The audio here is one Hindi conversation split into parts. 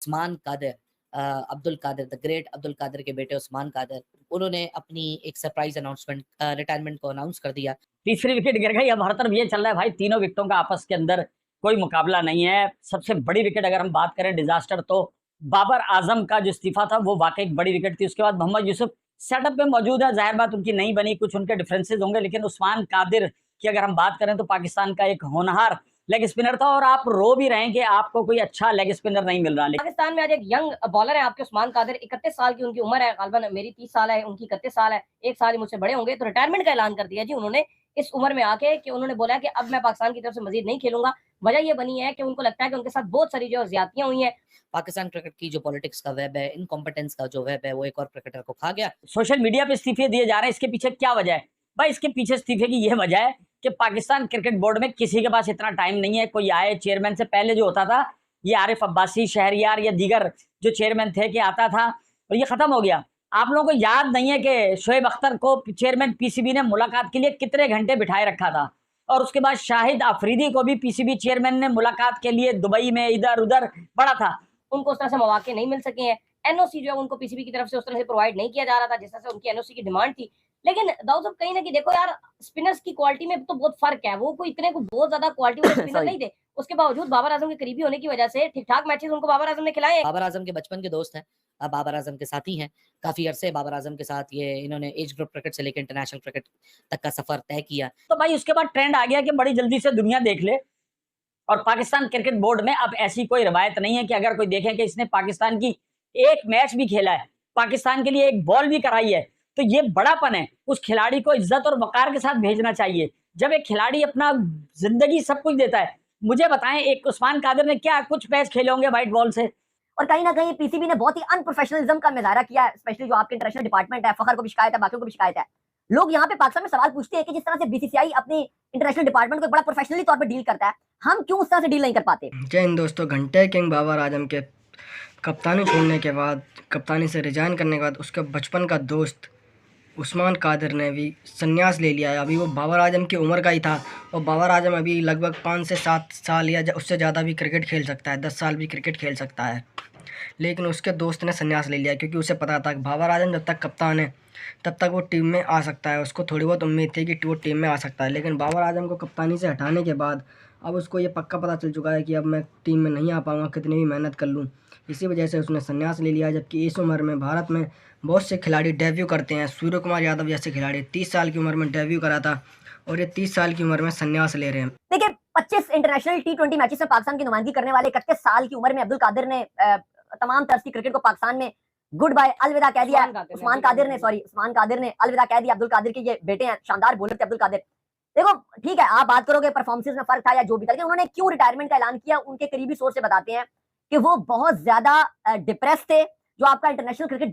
उस्मान कादिर, अब्दुल कादिर, द ग्रेट अब्दुल कादिर के बेटे उस्मान कादिर, उन्होंने अपनी एक सरप्राइज अनाउंसमेंट रिटायरमेंट को अनाउंस कर दिया। तीसरी विकेट गिर गई। अब हर तरफ ये चल रहा है भाई, तीनों विकेटों का आपस के अंदर कोई मुकाबला नहीं है। सबसे बड़ी विकेट अगर हम बात करें डिजास्टर, तो बाबर आजम का जो इस्तीफा था वो वाकई एक बड़ी विकेट थी। उसके बाद मोहम्मद यूसुफ सेटअप में मौजूद है, जाहिर बात उनकी नहीं बनी, कुछ उनके डिफरेंसेस होंगे, लेकिन उस्मान कादिर की अगर हम बात करें तो पाकिस्तान का एक होनहार लेग स्पिनर था। और आप रो भी रहे हैं कि आपको कोई अच्छा लेग स्पिनर नहीं मिल रहा। पाकिस्तान में आज एक यंग बॉलर है आपके उस्मान कादिर, 31 साल की उनकी उम्र है, गालबन मेरी 30 साल है, उनकी 31 साल है, एक साल ही मुझसे बड़े होंगे। तो रिटायरमेंट का ऐलान कर दिया जी उन्होंने इस उम्र में आके, कि उन्होंने बोला कि अब मैं पाकिस्तान की तरफ से मजीद नहीं खेलूंगा। वजह ये बनी है कि उनको लगता है कि उनके साथ बहुत सारी जो ज्यादतियां हुई हैं। पाकिस्तान क्रिकेट की जो पॉलिटिक्स का वेब है, इनकॉम्पिटेंस का जो वेब है, वो एक और क्रिकेटर को खा गया। सोशल मीडिया पे इस्तीफे दिए जा रहे हैं, इसके पीछे क्या वजह है भाई? इसके पीछे इस्तीफे की यह वजह है कि पाकिस्तान क्रिकेट बोर्ड में किसी के पास इतना टाइम नहीं है। कोई आए चेयरमैन से पहले जो होता था, ये आरिफ अब्बासी, शहरियार या दीगर जो चेयरमैन थे कि आता था, और ये खत्म हो गया। आप लोगों को याद नहीं है कि शोएब अख्तर को चेयरमैन पीसीबी ने मुलाकात के लिए कितने घंटे बिठाए रखा था, और उसके बाद शाहिद अफरीदी को भी पीसीबी चेयरमैन ने मुलाकात के लिए दुबई में इधर उधर पड़ा था। उनको उस तरह से मौके नहीं मिल सके हैं। एनओसी जो है उनको पीसीबी की तरफ से उस तरह से प्रोवाइड नहीं किया जा रहा था जिस तरह से उनकी एनओसी की डिमांड थी। लेकिन दाऊद साहब कहीं ना कहीं देखो यार, स्पिनर्स की क्वालिटी में तो बहुत फर्क है। वो कोई इतने को बहुत ज्यादा क्वालिटी वाले स्पिनर नहीं थे, उसके बावजूद बाबर आजम के करीबी होने की वजह से ठीक ठाक मैचेस उनको बाबर आजम ने खिलाए। बाबर आजम के बचपन के दोस्त हैं, अब बाबर आजम के साथी हैं। काफी अरसे बाबर आजम के साथ ये इन्होंने एज ग्रुप क्रिकेट से लेकर इंटरनेशनल क्रिकेट तक का सफर तय किया। तो भाई उसके बाद ट्रेंड आ गया कि बड़ी जल्दी से दुनिया देख ले, और पाकिस्तान क्रिकेट बोर्ड में अब ऐसी कोई रवायत नहीं है कि अगर कोई देखे कि इसने पाकिस्तान की एक मैच भी खेला है, पाकिस्तान के लिए एक बॉल भी कराई है, तो ये बड़ापन है। उस खिलाड़ी को इज्जत और वकार के साथ भेजना चाहिए। जब एक खिलाड़ी अपना जिंदगी सब कुछ देता है, मुझे बताएं एक उस्मान कादिर ने क्या कुछ मैच खेले होंगे व्हाइट बॉल से? और कहीं ना कहीं पीसीबी ने बहुत ही अनप्रोफेशनलिज्म का मुजाहरा किया है, स्पेशली जो आपके इंटरनेशनल डिपार्टमेंट है। फखर को भी शिकायत है, बाकियों को भी शिकायत है। लोग यहाँ पे पाकिस्तान में सवाल पूछते हैं कि जिस तरह से बीसीसीआई अपनी इंटरनेशनल डिपार्टमेंट को बड़ा प्रोफेशनली तौर पे डील करता है, हम क्यों उस तरह से डील नहीं कर पाते? जय हिंद दोस्तों। घंटे किंग बाबर आजम के कप्तानी छोड़ने के बाद, कप्तानी से रिजाइन करने के बाद, उसके बचपन का दोस्त उस्मान कादिर ने भी संन्यास ले लिया है। अभी वो बाबर आजम की उम्र का ही था, और बाबर आजम अभी लगभग 5 से 7 साल या उससे ज़्यादा भी क्रिकेट खेल सकता है, 10 साल भी क्रिकेट खेल सकता है। लेकिन उसके दोस्त ने संन्यास ले लिया क्योंकि उसे पता था कि बाबर आजम जब तक कप्तान है तब तक वो टीम में आ सकता है। उसको थोड़ी बहुत उम्मीद थी कि वो टीम में आ सकता है, लेकिन बाबर आजम को कप्तानी से हटाने के बाद अब उसको ये पक्का पता चल चुका है कि अब मैं टीम में नहीं आ पाऊँगा, कितनी भी मेहनत कर लूँ। इसी वजह से उसने संन्यास ले लिया। जबकि इस उम्र में भारत में बहुत से खिलाड़ी डेब्यू करते हैं। सूर्य कुमार यादव जैसे खिलाड़ी 30 साल की उम्र में डेब्यू करा था, और ये 30 साल की उम्र में संन्यास ले रहे हैं। देखिए 25 इंटरनेशनल टी20 मैचेस में पाकिस्तान की नुमाइंदगी करने वाले 31 साल की उम्र में अब्दुल कादिर ने तमाम तरह की क्रिकेट को पाकिस्तान में गुड बाय अलविदा कह दिया। उस्मान कादिर ने अलविदा कह दिया। अब्दुल कादिर के ये बेटे हैं, शानदार बॉलर थे अब्दुल कादिर। देखो ठीक है, आप बात करोगे परफॉर्मेंसेस में फर्क था या जो भी था, लेकिन उन्होंने क्यों रिटायरमेंट का ऐलान किया, उनके करीबी सोर्स से बताते हैं कि वो बहुत ज्यादा डिप्रेस थे। जो आपका इंटरनेशनल क्रिकेट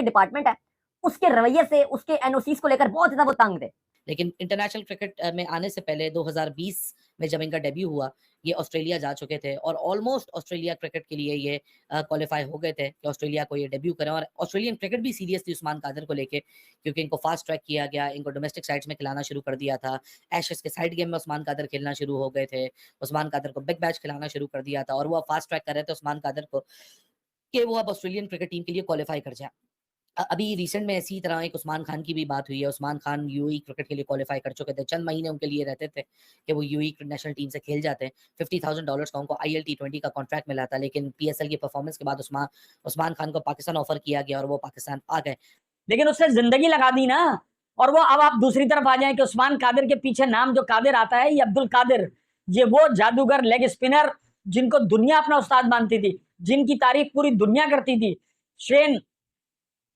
डिपार्टमेंट है, उसके रवैये से, उसके एनओसीज को लेकर बहुत ज्यादा वो तंग थे। लेकिन इंटरनेशनल क्रिकेट में आने से पहले 2020 में जब इनका डेब्यू हुआ, ये ऑस्ट्रेलिया जा चुके थे और ऑलमोस्ट ऑस्ट्रेलिया क्रिकेट के लिए ये क्वालिफाई हो गए थे कि ऑस्ट्रेलिया को ये डेब्यू करें। और ऑस्ट्रेलियन क्रिकेट भी सीरियस थी उस्मान कादिर को लेके, क्योंकि इनको फास्ट ट्रैक किया गया, इनको डोमेस्टिक साइड्स में खिलाना शुरू कर दिया था। एशेस के साइड गेम में उस्मान कादिर खेलना शुरू हो गए थे, उस्मान कादिर को बिग बैच खिलाना शुरू कर दिया था, और वो फास्ट ट्रैक कर रहे थे उस्मान कादिर को कि वो अब ऑस्ट्रेलियन क्रिकेट टीम के लिए क्वालिफाई कर जाए। अभी रिसेंट में इसी तरह एक उस्मान खान की भी बात हुई है। उस्मान खान यूएई क्रिकेट के लिए क्वालिफाई कर चुके थे, चंद महीने उनके लिए रहते थे कि वो यूएई नेशनल टीम से खेल जाते हैं। $50,000 का उनको IL T20 का कॉन्ट्रैक्ट मिला था, लेकिन PSL की परफॉर्मेंस के बाद उस्मान खान को पाकिस्तान ऑफर किया गया और वो पाकिस्तान आ गए। लेकिन उसने जिंदगी लगा दी ना। और वो अब आप दूसरी तरफ आ जाए कि उस्मान कादिर के पीछे नाम जो कादिर आता है, ये अब्दुल कादिर, ये वो जादूगर लेग स्पिनर जिनको दुनिया अपना उस्ताद मानती थी, जिनकी तारीफ पूरी दुनिया करती थी।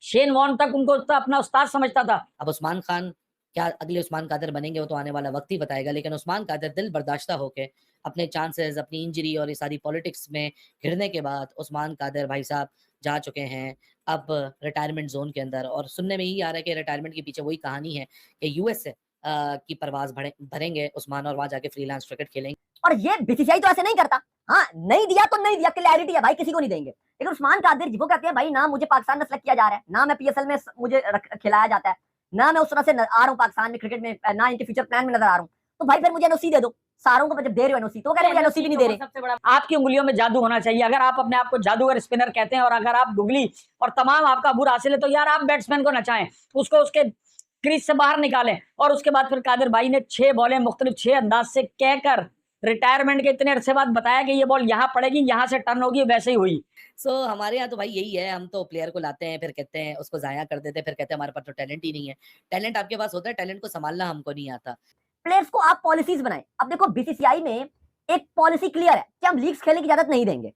शेन वॉर्न तक उनको तो अपना उस्ताद समझता था। अब उस्मान खान क्या अगले उस्मान कादिर बनेंगे, वो तो आने वाला वक्त ही बताएगा। लेकिन उस्मान कादिर दिल बर्दाश्ता होके अपने चांसेस, अपनी इंजरी और ये सारी पॉलिटिक्स में घिरने के बाद उस्मान कादिर भाई साहब जा चुके हैं अब रिटायरमेंट जोन के अंदर। और सुनने में ही आ रहा है कि रिटायरमेंट के पीछे वही कहानी है कि यूएस से की परवाज भरेंगे उस्मान, और वहां जाके फ्रीलांस क्रिकेट खेलेंगे। और ये बीसीसीआई तो ऐसे नहीं करता। हाँ, नहीं दिया तो नहीं दिया, क्लैरिटी है भाई, किसी को नहीं देंगे। लेकिन उस्मान कादिर वो कहते हैं भाई, ना मुझे पाकिस्तान में सेलेक्ट किया जा रहा है, ना मैं पीएसएल में मुझे खिलाया जाता है, ना मैं उस तरह से आ रहा हूँ पाकिस्तान में क्रिकेट में, ना इनके फ्यूचर प्लान में नजर आ रहा हूँ, तो भाई फिर मुझे एनओसी दे दो, सारों को जब दे रहे हो एनओसी तो कह रहे हो एनओसी भी नहीं दे रहे। सबसे बड़ा आपकी उंगलियों में जादू होना चाहिए। अगर आप अपने आप को जादूगर स्पिनर कहते हैं और अगर आप गुगली और तमाम आपका बुरा हासिल है तो यार आप बैट्समैन को नचाएं, उसको उसके क्रीज से बाहर निकालें और उसके बाद फिर कादिर भाई ने 6 बॉलें मुख्तलिफ 6 अंदाज से कहकर रिटायरमेंट के इतने अरसे बाद बताया कि ये बॉल यहाँ पड़ेगी, यहाँ से टर्न होगी, वैसे ही हुई। सो हमारे यहाँ तो भाई यही है, हम तो प्लेयर को लाते हैं, फिर कहते हैं उसको ज़ाया कर देते हैं, फिर कहते हैं हमारे पास तो टैलेंट ही नहीं है। टैलेंट आपके पास होता है, टैलेंट को संभालना हमको नहीं आता। प्लेयर्स को आप पॉलिसीज बनाएं। अब देखो बीसीसीआई में एक पॉलिसी क्लियर है कि हम लीग्स खेलने की इजाजत नहीं देंगे,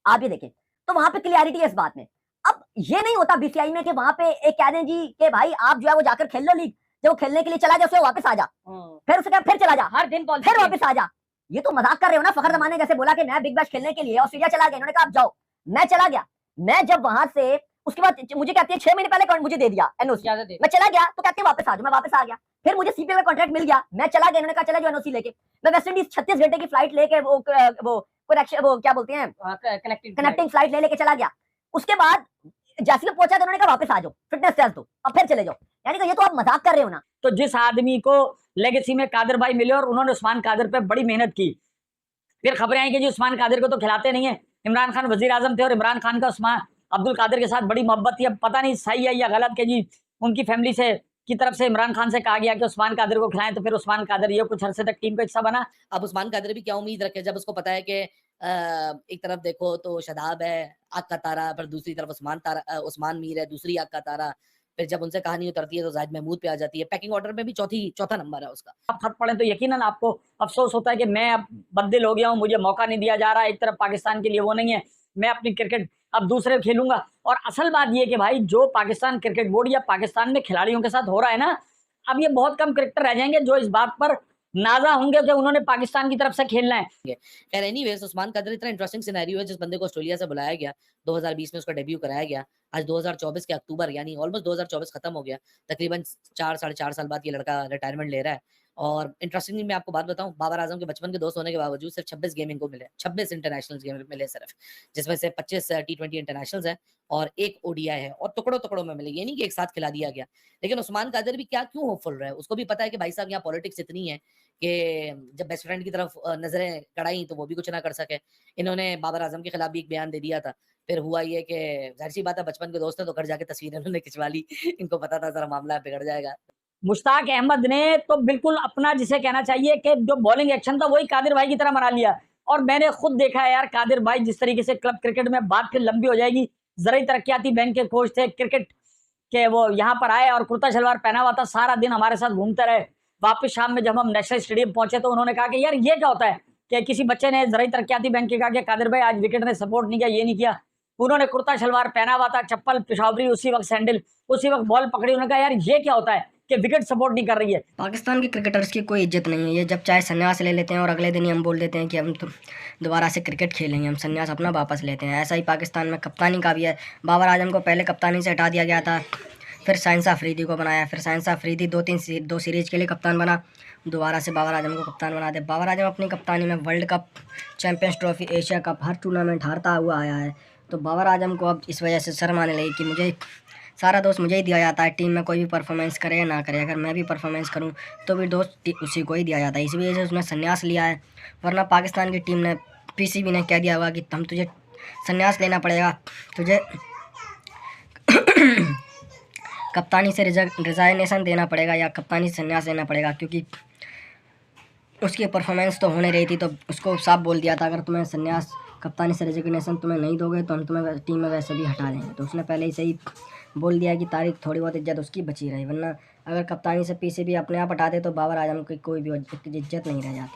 आप ये देखें, तो वहां पे क्लियरिटी है इस बात में। अब ये नहीं होता बीसीसीआई में कि वहां पे एक कह दें जी कि भाई आप जो है वो जाकर खेल लो लीग, जब वो खेलने के लिए चला जाए उसे वापस आ जा, फिर उसे फिर चला जा, हर दिन फिर वापस आ जा। ये तो मजाक कर रहे हो ना। फखर जमान ने जैसे बोला कि मैं बिग बैश खेलने के लिए ऑस्ट्रेलिया चला गया, इन्होंने कहा आप जाओ, मैं चला गया, मैं जब वहां से उसके बाद मुझे कहती है 6 महीने पहले मुझे दे दिया एनओसी, मैं चला गया तो कहते हैं वापस आ जाओ, मैं वापस आ गया, फिर मुझे सीपीएल का कॉन्ट्रैक्ट मिल गया, मैं चला गया, इन्होंने कहा चला जाओ एनओसी लेके, मैं वेस्ट इंडीज 36 घंटे की फ्लाइट लेके वो क्या बोलते हैं कनेक्टिंग फ्लाइट लेके चला गया। उसके बाद जैसे मैं पहुंचा तो उन्होंने कहा वापस आ जाओ, फिटनेस टेस्ट दो, अब फिर चले जाओ। यानी कि ये तो आप मजाक कर रहे हो ना। तो जिस आदमी को लेगेसी में कादिर भाई मिले और उन्होंने उस्मान कादिर पे बड़ी मेहनत की, फिर खबरें आई कि जी उस्मान कादिर को तो खिलाते नहीं है। इमरान खान वजीर आजम थे और इमरान खान का उस्मान अब्दुल कादिर के साथ बड़ी मोहब्बत थी। अब पता नहीं सही है या गलत कि जी उनकी फैमिली से की तरफ से इमरान खान से कहा गया कि उस्मान कादिर को खिलाएं, तो फिर उस्मान कादिर ये कुछ अरसे तक टीम का हिस्सा बना। अब उस्मान कादिर भी क्या उम्मीद रखे जब उसको पता है कि एक तरफ देखो तो शादाब है, आग का तारा, पर दूसरी तरफ उस्मान मीर है, दूसरी आग का तारा। फिर जब उनसे कहानी उतरती है तो जाहिद महमूद पे आ जाती है। पैकिंग ऑर्डर में भी चौथा नंबर है उसका। आप खत पढ़ें तो यकीनन आपको अफसोस होता है कि मैं अब बददिल हो गया हूँ, मुझे मौका नहीं दिया जा रहा है। एक तरफ पाकिस्तान के लिए वो नहीं है, मैं अपनी क्रिकेट अब दूसरे खेलूंगा। और असल बात ये कि भाई जो पाकिस्तान क्रिकेट बोर्ड या पाकिस्तान में खिलाड़ियों के साथ हो रहा है ना, अब ये बहुत कम क्रिकेटर रह जाएंगे जो इस बात पर नाजा होंगे कि उन्होंने पाकिस्तान की तरफ से खेलना है। खैर एनीवेज उस्मान कादिर इतना इंटरेस्टिंग सिनेरियो है, जिस बंदे को ऑस्ट्रेलिया से बुलाया गया 2020 में उसका डेब्यू कराया गया, आज 2024 के अक्टूबर यानी ऑलमोस्ट 2024 खत्म हो गया, तकरीबन 4-4.5 साल बाद ये लड़का रिटायरमेंट ले रहा है। और इंटरेस्टिंगली मैं आपको बात बताऊं, बाबर आजम के बचपन के दोस्त होने के बावजूद सिर्फ 26 गेम इनको मिले, 26 इंटरनेशनल गेम मिले सिर्फ, जिसमें से 25 T20 इंटरनेशनल्स हैं और 1 ODI है, और टुकड़ों में मिले। ये नहीं कि एक साथ खिला दिया गया। लेकिन उस्मान कादिर भी क्यों होपफुल रहा है, उसको भी पता है कि भाई साहब यहाँ पॉलिटिक्स इतनी है कि जब बेस्ट फ्रेंड की तरफ नजरें कड़ाई तो वो भी कुछ ना कर सके। इन्होंने बाबर आजम के खिलाफ भी एक बयान दे दिया था। फिर हुआ ये कि जाहिर सी बात है बचपन के दोस्त हैं तो घर जाके तस्वीरें उन्होंने खिंचवा ली। इनको पता था जरा मामला बिगड़ जाएगा। मुश्ताक अहमद ने तो बिल्कुल अपना जिसे कहना चाहिए कि जो बॉलिंग एक्शन था वही कादिर भाई की तरह बना लिया। और मैंने खुद देखा है यार, कादिर भाई जिस तरीके से क्लब क्रिकेट में बात फिर लंबी हो जाएगी, ज़राई तरक्याती बैंक के कोच थे क्रिकेट के, वो यहाँ पर आए और कुर्ता शलवार पहना हुआ था, सारा दिन हमारे साथ घूमते रहे। वापस शाम में जब हम नेशनल स्टेडियम पहुंचे तो उन्होंने कहा कि यार ये क्या होता है कि किसी बच्चे ने ज़राई तरक्याती बैंक के कहा कि कादिर भाई आज विकेट ने सपोर्ट नहीं किया, ये नहीं किया। उन्होंने कुर्ता शलवार पहना हुआ था, चप्पल पेशावरी, उसी वक्त सैंडल, उसी वक्त बॉल पकड़ी। उन्होंने कहा यार ये क्या होता है कि विकेट सपोर्ट नहीं कर रही है। पाकिस्तान के क्रिकेटर्स की कोई इज्जत नहीं है। ये जब चाहे संन्यास ले लेते हैं और अगले दिन ही हम बोल देते हैं कि हम तो दोबारा से क्रिकेट खेलेंगे, हम संन्यास अपना वापस लेते हैं। ऐसा ही पाकिस्तान में कप्तानी का भी है। बाबर आजम को पहले कप्तानी से हटा दिया गया था, फिर साइंस अफरीदी को बनाया, फिर साइंस अफरीदी 2 सीरीज के लिए कप्तान बना, दोबारा से बाबर आजम को कप्तान बना दे। बाबर आजम अपनी कप्तानी में world cup, champions trophy, Asia cup, हर टूर्नामेंट हारता हुआ आया है। तो बाबर आजम को अब इस वजह से शर्म आने लगी कि मुझे सारा दोस्त मुझे ही दिया जाता है, टीम में कोई भी परफॉर्मेंस करे या ना करे, अगर मैं भी परफॉर्मेंस करूं तो भी दोस्त उसी को ही दिया जाता है। इसी वजह से उसने संन्यास लिया है। वरना पाकिस्तान की टीम ने, पीसीबी ने कह दिया होगा कि हम तुझे संन्यास लेना पड़ेगा, तुझे कप्तानी से रिजाइनेशन देना पड़ेगा या कप्तानी से संन्यास लेना पड़ेगा, क्योंकि उसकी परफॉर्मेंस तो होने रही थी। तो उसको साफ बोल दिया था अगर तुम्हें संन्यास, कप्तानी से रिजिग्नेशन तुम्हें नहीं दोगे तो हम तुम्हें टीम में वैसे भी हटा देंगे। तो उसने पहले ही सही बोल दिया कि तारीख थोड़ी बहुत इज्जत उसकी बची रही, वरना अगर कप्तानी से पीसीबी अपने आप हटा दे तो बाबर आजम की कोई भी इज्जत नहीं रह जाती।